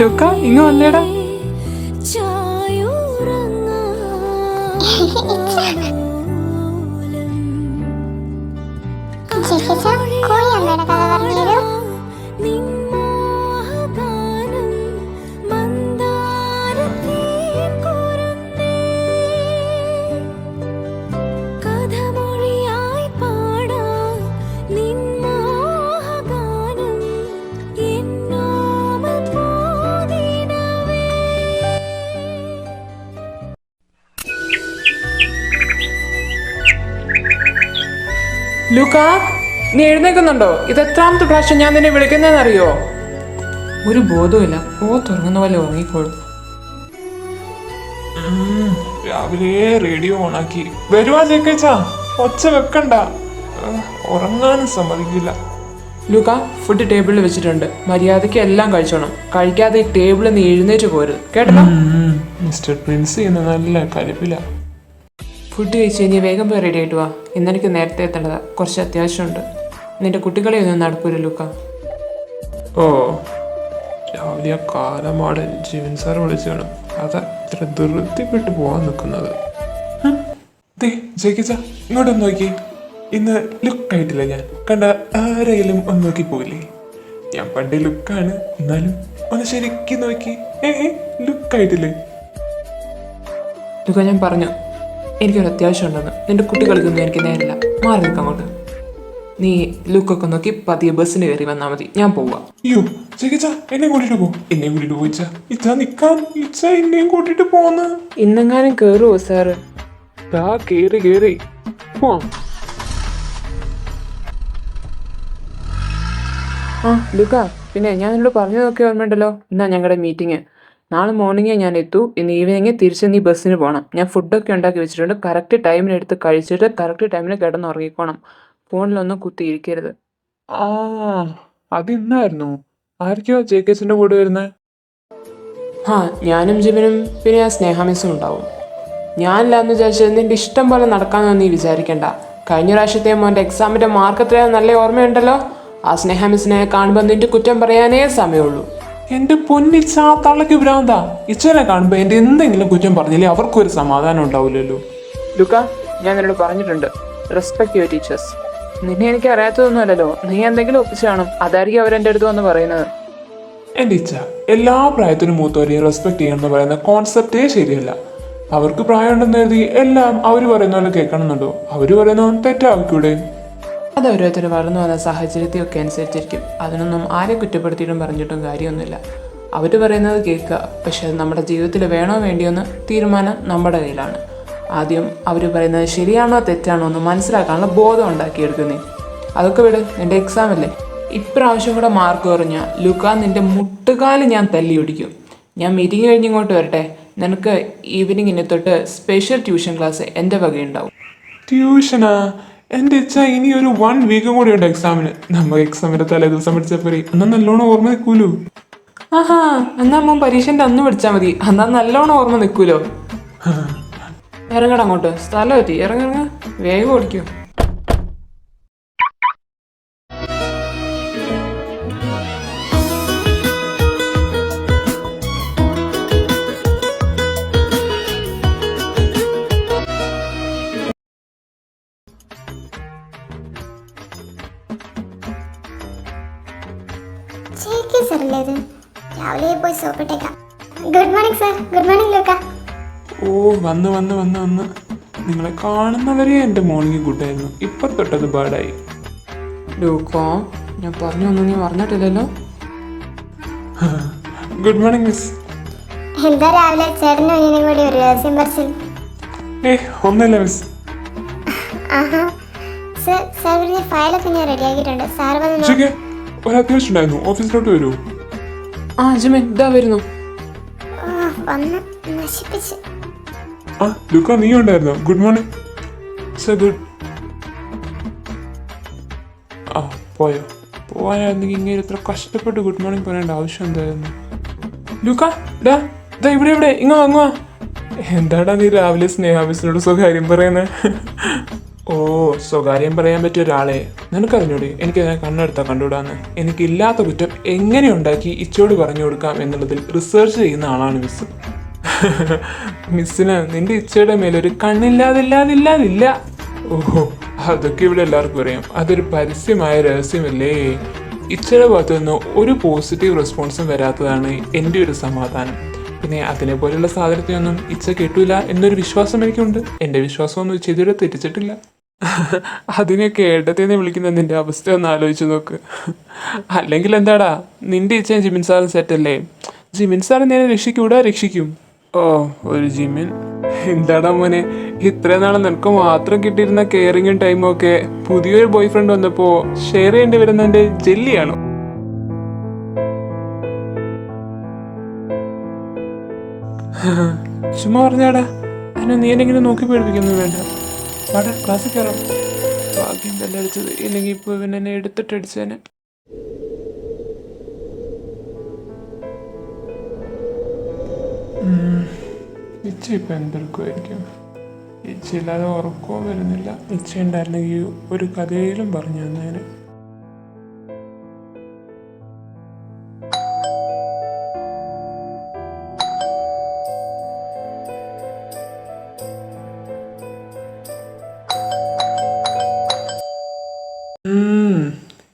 ലുക്ക ഇങ്ങ വന്നേടാ. ലുക്ക, നീ എഴുന്നേക്കുന്നുണ്ടോ? ഇത് എത്രാമത്തെ പ്രാവശ്യം ഞാൻ നിന്നെ വിളിക്കുന്നതെന്നറിയോ? ഒരു ബോധവുമില്ല, തുറങ്ങുന്ന പോലെ ഉറങ്ങിക്കോളും. രാവിലെ റേഡിയോ ഓണാക്കി വരുവാ ചേക്കച്ചാ, ഒച്ച വെക്കണ്ട, ഉറങ്ങാനും സമ്മതിക്കില്ല. ലുക്ക, ഫുഡ് ടേബിളിൽ വെച്ചിട്ടുണ്ട്, മര്യാദയ്ക്ക് എല്ലാം കഴിച്ചോണം. കഴിക്കാതെ ഈ ടേബിളിൽ നീ എഴുന്നേറ്റ് പോരുത്, കേട്ടല്ലോ? മിസ്റ്റർ പ്രിൻസ് ചെയ്യുന്ന നല്ല കലിപ്പില്ല. ഫുഡ് കഴിച്ച് ഇനി വേഗം പോയി റെഡി ആയിട്ട് വാ. ഇന്നെനിക്ക് നേരത്തെ എത്തേണ്ടതാ, കുറച്ച് അത്യാവശ്യമുണ്ട്. നിന്റെ കുട്ടികളെ ഒന്നും നടക്കൂല ലുക്ക. ഓ, രാവിലെ ആ കാലമാടൻ ജീവൻ സാർ വിളിച്ചു കാണും, അതാ ഇത്ര ധൃതിപ്പെട്ട് പോവാൻ നിൽക്കുന്നത്. ജയിക്കച്ച, ഇങ്ങോട്ടൊന്ന് നോക്കി. ഇന്ന് ലുക്കായിട്ടില്ല ഞാൻ. കണ്ട ആരെങ്കിലും ഒന്ന് നോക്കി പോയില്ലേ? ഞാൻ പണ്ടേ ലുക്കാണ്, എന്നാലും ഒന്ന് ശരിക്കും നോക്കി. ലുക്കായിട്ടില്ലേ? ലുക്ക, ഞാൻ പറഞ്ഞു എനിക്കൊരു അത്യാവശ്യം ഉണ്ടെന്ന്. നിന്റെ കുട്ടികൾക്കൊന്നും എനിക്ക് നേരില്ല, മാറി നിൽക്കാം അങ്ങോട്ട്. നീ ലുക്കൊക്കെ നോക്കി പതിയെ ബസ്സിന് കയറി വന്നാൽ മതി, ഞാൻ പോവാ. അയ്യോ ചേച്ചാ, എന്നെ കൂട്ടിട്ട് പോ. എന്നെ കൂട്ടിട്ട് പോയിച്ചാ ഇച്ചാ നിക്കാൻ. ഇച്ച എന്നെയും കൂട്ടിട്ട് പോന്ന്. ഇന്നെങ്ങാനും കേറുവോ സാറ്? കേറി കേറി പോവാം. ലുക്ക, പിന്നെ ഞാൻ എന്നോട് പറഞ്ഞതൊക്കെ ഓർമ്മയുണ്ടല്ലോ. എന്നാ ഞങ്ങളുടെ മീറ്റിംഗ് നാളെ മോർണിംഗേ ഞാൻ എത്തൂ. ഇന്ന് ഈവനിങ് തിരിച്ച് നീ ബസ്സിന് പോകണം. ഞാൻ ഫുഡൊക്കെ ഉണ്ടാക്കി വെച്ചിട്ടുണ്ട്. കറക്റ്റ് ടൈമിന് എടുത്ത് കഴിച്ചിട്ട് കറക്റ്റ് ടൈമിന് കിടന്നുറങ്ങിക്കോണം. ഫോണിലൊന്നും കുത്തിയിരിക്കരുത്. അതിന്നായിരുന്നു. ആർക്കോ ജേക്കസിന്റെ കൂടെ വരുന്നത്? ഞാനും ജിബിനും പിന്നെ ആ സ്നേഹമിസും ഉണ്ടാവും. ഞാനില്ലാന്ന് വിചാരിച്ചത് നിന്റെ ഇഷ്ടം പോലെ നടക്കാമെന്ന് നീ വിചാരിക്കണ്ട. കഴിഞ്ഞ പ്രാവശ്യത്തെ മോൻ്റെ എക്സാമിൻ്റെ മാർക്ക് എത്രയാണെന്ന് നല്ല ഓർമ്മയുണ്ടല്ലോ. ആ സ്നേഹമിസിനെ കാണുമ്പോൾ നിന്റെ കുറ്റം പറയാനേ സമയമുള്ളൂ. എന്റെ പൊന്നിച്ച, തള്ളക്ക് ഭ്രാന്താ. ഇച്ചനെ കാണുമ്പോ എന്റെ എന്തെങ്കിലും കുറ്റം പറഞ്ഞില്ലേ അവർക്കൊരു സമാധാനം ഉണ്ടാവില്ലല്ലോ. ലുക്ക, ഞാൻ നിന്നോട് പറഞ്ഞിട്ടുണ്ട്, റെസ്പെക്ട് യുവർ ടീച്ചേഴ്സ്. നിന്നെ എനിക്ക് അറിയാത്തതൊന്നുമല്ലല്ലോ. നീ എന്തെങ്കിലും ഒപ്പിച്ചു കാണും, അതായിരിക്കും അവരെൻ്റെ അടുത്ത് വന്ന് പറയുന്നത്. എന്റെ ഇച്ച, എല്ലാ പ്രായത്തിനും മൂത്തവരെയും റെസ്പെക്ട് ചെയ്യണമെന്ന് പറയുന്ന കോൺസെപ്റ്റേ ശരിയല്ല. അവർക്ക് പ്രായമുണ്ടെന്ന് കരുതി എല്ലാം അവർ പറയുന്ന പോലെ കേൾക്കണമെന്നുണ്ടോ? അവര് പറയുന്ന തെറ്റാവിക്കൂടെ? അത് ഓരോരുത്തർ വളർന്നു വന്ന സാഹചര്യത്തെയൊക്കെ അനുസരിച്ചിരിക്കും. അതിനൊന്നും ആരെ കുറ്റപ്പെടുത്തിയിട്ടും പറഞ്ഞിട്ടും കാര്യമൊന്നുമില്ല. അവർ പറയുന്നത് കേൾക്കുക, പക്ഷെ അത് നമ്മുടെ ജീവിതത്തിൽ വേണോ വേണ്ടിയോന്ന് തീരുമാനം നമ്മുടെ കയ്യിലാണ്. ആദ്യം അവർ പറയുന്നത് ശരിയാണോ തെറ്റാണോ എന്ന് മനസ്സിലാക്കാനുള്ള ബോധം ഉണ്ടാക്കിയെടുക്കുന്നേ. അതൊക്കെ വിട്, നിന്റെ എക്സാം അല്ലേ. ഇപ്രാവശ്യം കൂടെ മാർക്ക് കുറഞ്ഞാൽ ലുക്ക നിന്റെ മുട്ടുകാല് ഞാൻ തല്ലി ഒടിക്കും. ഞാൻ മീറ്റിംഗ് കഴിഞ്ഞ് ഇങ്ങോട്ട് വരട്ടെ. നിനക്ക് ഈവനിങ്ങിന് തൊട്ട് സ്പെഷ്യൽ ട്യൂഷൻ ക്ലാസ് എൻ്റെ വകയുണ്ടാവും. ട്യൂഷനാ? എന്റെ ഇച്ച, ഇനി ഒരു 1 വീക്കും കൂടി ഉണ്ട് എക്സാമിന്. നമ്മൾ എക്സാമിന്റെ തലേ ദിവസം പഠിച്ചപ്പോഴേ എന്നാ നല്ലോണം ഓർമ്മ നിൽക്കൂലോ. എന്നാ മോൻ പരീക്ഷന്റെ അന്ന് പഠിച്ചാൽ മതി, എന്നാ നല്ലോണം ഓർമ്മ നിൽക്കൂലോ. ഇറങ്ങട അങ്ങോട്ട്, സ്ഥലം എത്തി. ഇറങ്ങിറങ്ങ, വേഗം ഓടിക്കോ. രാവിലെ പോയി സോപ്പിട്ടേക്കാം. Good morning sir. Good morning ലുക്ക. ഓ, വന്ന് വന്ന് വന്ന് വന്ന് നിങ്ങളെ കാണുന്നവരെ എൻ്റെ മോർണിംഗ് ഗുഡായിരുന്നു. ഇപ്പൊ തൊട്ടത് ബാഡായി. ലൂക്കോ, ഞാൻ പറഞ്ഞു ഒന്നും നീ പറഞ്ഞിട്ടില്ലല്ലോ. Good morning miss. എന്താ രാവിലെ ചേട്ടനും അനിയനും കൂടി ഒരു രഹസ്യം പറച്ചിൽ? ഒന്നുമില്ല മിസ്. സർ, സാറിന്റെ ഫയലൊക്കെ ഞാൻ റെഡിയാക്കിയിട്ടുണ്ട്. സാർ വന്ന് ഒരു അത്യാവശ്യം ഉണ്ടായിരുന്നു, ഓഫീസിലോട്ട് വരൂ. ജിമിൻ ഇതാ വരുന്നു. വന്ന് നശിപ്പിച്ച്. ലുക്ക, നീ ഉണ്ടായിരുന്നോ? Good morning sir. ഗുഡ്. പോയോ? പോവാനായിരുന്നെങ്കിൽ ഇങ്ങനെ ഇത്ര കഷ്ടപ്പെട്ട് ഗുഡ് മോർണിംഗ് പറയേണ്ട ആവശ്യം എന്തായിരുന്നു? ലുക്ക, ഇവിടെ ഇവിടെ ഇങ്ങ വാങ്ങുവാ. എന്താടാ നീ രാവിലെ സ്നേഹാഫീസിനോട് സ്വകാര്യം പറയുന്നത്? ഓ, സ്വകാര്യം പറയാൻ പറ്റിയ ഒരാളെ നിനക്കറിഞ്ഞൂടെ എനിക്കതിനെ കണ്ണെടുത്താൽ കണ്ടുവിടാന്ന്. എനിക്കില്ലാത്ത കുറ്റം എങ്ങനെ ഉണ്ടാക്കി ഇച്ചോട് പറഞ്ഞു കൊടുക്കാം എന്നുള്ളതിൽ റിസർച്ച് ചെയ്യുന്ന ആളാണ് മിസ്. മിസ്സിന് നിന്റെ ഇച്ചയുടെ മേലൊരു കണ്ണില്ലാതില്ലാതില്ലാതില്ല. ഓഹോ, അതൊക്കെ ഇവിടെ എല്ലാവർക്കും അറിയാം. അതൊരു പരസ്യമായ രഹസ്യമല്ലേ. ഇച്ചയുടെ ഭാഗത്തു നിന്ന് ഒരു പോസിറ്റീവ് റെസ്പോൺസും വരാത്തതാണ് എൻ്റെ ഒരു സമാധാനം. പിന്നെ അതിനെ പോലെയുള്ള സാധനത്തിനൊന്നും ഇച്ച കിട്ടൂല എന്നൊരു വിശ്വാസം എനിക്കുണ്ട്. എൻ്റെ വിശ്വാസമൊന്നും ഇച്ച ഇതുവരെ തെറ്റിച്ചിട്ടില്ല. അതിനെയൊക്കെ ഏട്ടത്തേന്ന് വിളിക്കുന്ന നിന്റെ അവസ്ഥ ഒന്ന് ആലോചിച്ച് നോക്ക്. അല്ലെങ്കിൽ എന്താടാ, നിന്റെ ഇച്ചയും ജിമിൻ സാറും സെറ്റല്ലേ? ജിമിൻ സാറ് നേരെ രക്ഷിക്കൂടാ? രക്ഷിക്കും. ഓ, ഒരു ജിമിൻ. എന്താടാ മോനെ, ഇത്രയും നാളെ നിനക്ക് മാത്രം കിട്ടിയിരുന്ന കെയറിങ്ങും ടൈമും ഒക്കെ പുതിയൊരു ബോയ് ഫ്രണ്ട് വന്നപ്പോ ഷെയർ ചെയ്യേണ്ടി വരുന്നതിന്റെ ജെല്ലിയാണോ? ചുമ്മാ പറഞ്ഞാടാ, അതിനെ നീ എന്നെങ്കിലും നോക്കി പേടിപ്പിക്കുന്നു വേണ്ട. പാടാ, ക്ലാസ്സിൽ കയറാം. ഭാഗ്യം ബെല്ലടിച്ചത്, ഇല്ലെങ്കിൽ ഇപ്പൊ ഇവൻ എന്നെ എടുത്തിട്ടടിച്ചേനെ. ഇച്ച ഇപ്പൊ എന്തെടുക്കുമായിരിക്കും? ഇച്ചയില്ലാതെ ഉറക്കവും വരുന്നില്ല. ഇച്ച ഉണ്ടായിരുന്നെങ്കിൽ ഒരു കഥയിലും പറഞ്ഞു തന്നേനെ.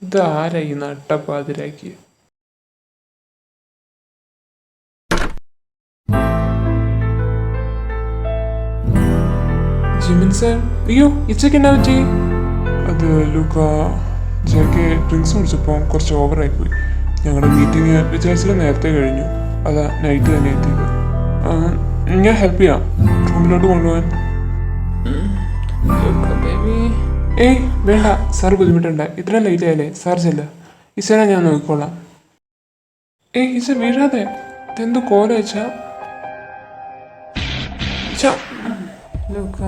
ഇതാരാ ഈ നട്ടപ്പാതിരാക്കി? ജിമിൻ സാർ, അയ്യോ ഇച്ചയ്ക്ക് എന്നാ പറ്റി? അത് ലൂക്ക, ജെക്കെ ഡ്രിങ്ക്സ് കുടിച്ചപ്പോൾ കുറച്ച് ഓവറായി പോയി. ഞങ്ങളുടെ മീറ്റിംഗ് വിചാരിച്ചാൽ നേരത്തെ കഴിഞ്ഞു. അതാ നൈറ്റ് തന്നെ എത്തിയത്. ഞാൻ ഹെൽപ്പ് ചെയ്യാം റൂമിലോട്ട് കൊണ്ടുപോകാൻ. ഏയ് വേണ്ട, സാർ ബുദ്ധിമുട്ടുണ്ട്. ഇത്രയും ലേറ്റ് ആയല്ലേ, സാർ ചെല്ല. ഈശ്വര ഞാൻ നോക്കിക്കോളാം. ഏയ് ഈശ്വര വീഴാതെ, ഇതെന്ത് കോല വെച്ചാ? ലൂക്ക,